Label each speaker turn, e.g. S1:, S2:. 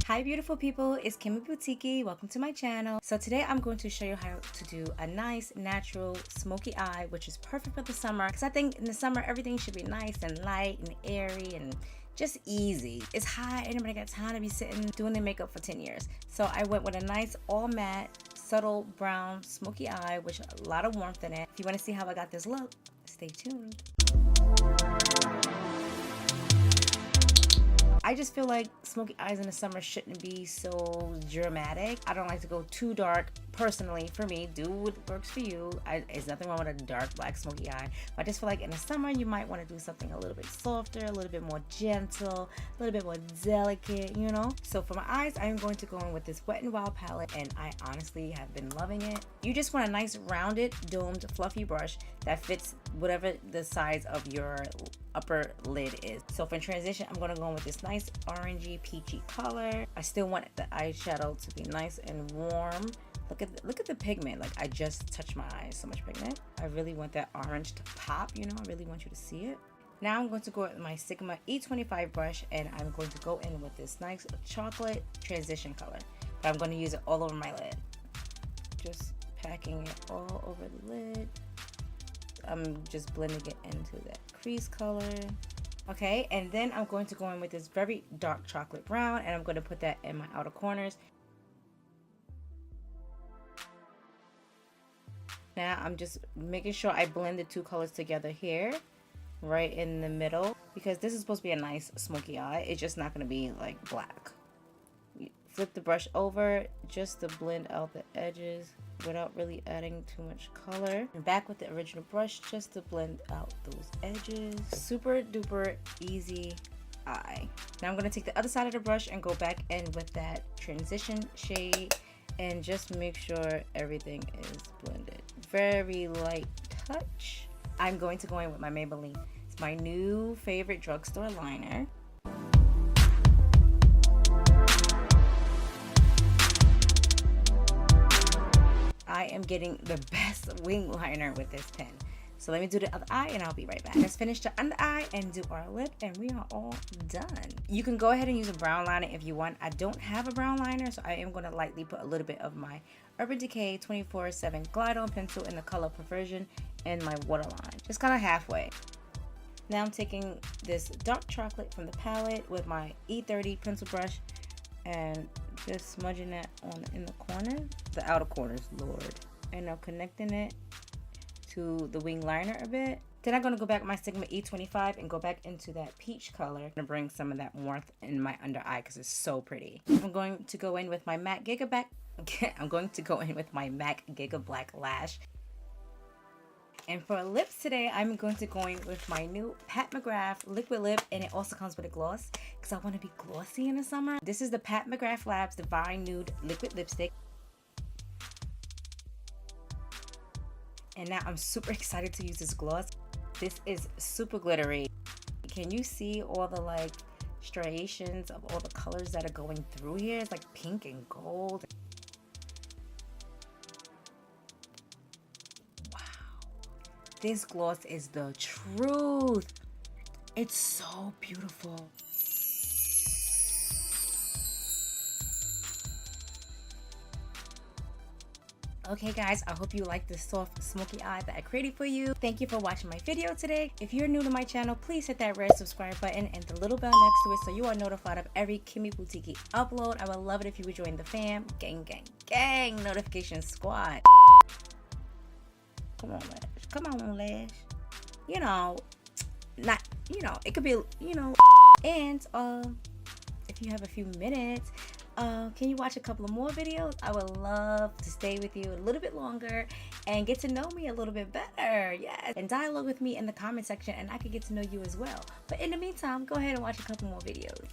S1: Hi beautiful people, it's Kimmy Boutiki. Welcome to my channel. So today I'm going to show you how to do a nice natural smoky eye, which is perfect for the summer, because I think in the summer everything should be nice and light and airy and just easy. It's hot, anybody got time to be sitting doing their makeup for 10 years. So I went with a nice all matte subtle brown smoky eye with a lot of warmth in it. If you want to see how I got this look, stay tuned. I just feel like smoky eyes in the summer shouldn't be so dramatic. I don't like to go too dark. Personally, for me, do what works for you. There's nothing wrong with a dark black smoky eye. But I just feel like in the summer, you might want to do something a little bit softer, a little bit more gentle, a little bit more delicate, you know? So for my eyes, I'm going to go in with this Wet n Wild palette, and I honestly have been loving it. You just want a nice rounded, domed, fluffy brush that fits whatever the size of your upper lid is. So for transition, I'm going to go in with this nice orangey peachy color. I still want the eyeshadow to be nice and warm. Look at the pigment. Like, I just touched my eyes, so much pigment. I really want that orange to pop, you know. I really want you to see it. Now I'm going to go with my Sigma E25 brush, and I'm going to go in with this nice chocolate transition color, but I'm going to use it all over my lid. Just packing it all over the lid. I'm just blending it into that crease color. Okay, and then I'm going to go in with this very dark chocolate brown, and I'm going to put that in my outer corners. Now I'm just making sure I blend the two colors together here, right in the middle, because this is supposed to be a nice smoky eye. It's just not going to be like black. You flip the brush over just to blend out the edges without really adding too much color, and back with the original brush just to blend out those edges. Super duper easy eye. Now I'm going to take the other side of the brush and go back in with that transition shade and just make sure everything is blended. Very light touch. I'm going to go in with my Maybelline. It's my new favorite drugstore liner. I am getting the best wing liner with this pen. So let me do the other eye and I'll be right back. Let's finish the under eye and do our lip, and we are all done. You can go ahead and use a brown liner if you want. I don't have a brown liner, so I am going to lightly put a little bit of my Urban Decay 24/7 Glide On pencil in the color Perversion in my waterline. Just kind of halfway. Now I'm taking this dark chocolate from the palette with my E30 pencil brush and just smudging that on in the corner, the outer corners, Lord. And now connecting it to the wing liner a bit. Then I'm going to go back with my Sigma E25 and go back into that peach color to bring some of that warmth in my under eye because it's so pretty. I'm going to go in with my MAC Giga Black Lash. And for lips today, I'm going to go in with my new Pat McGrath liquid lip, and it also comes with a gloss because I want to be glossy in the summer. This is the Pat McGrath Labs Divine Nude Liquid Lipstick. And now I'm super excited to use this gloss. This is super glittery. Can you see all the like striations of all the colors that are going through here? It's like pink and gold. Wow. This gloss is the truth. It's so beautiful. Okay guys, I hope you like this soft smoky eye that I created for you. Thank you for watching my video today. If you're new to my channel, please hit that red subscribe button and the little bell next to it so you are notified of every Kimmy Boutiki upload. I would love it if you would join the fam. Gang, gang, gang, notification squad. Come on, Lash. Come on, Lash. You know, not, you know, it could be, you know. And if you have a few minutes, can you watch a couple of more videos? I would love to stay with you a little bit longer and get to know me a little bit better. Yes, and dialogue with me in the comment section, and I could get to know you as well. But in the meantime, go ahead and watch a couple more videos.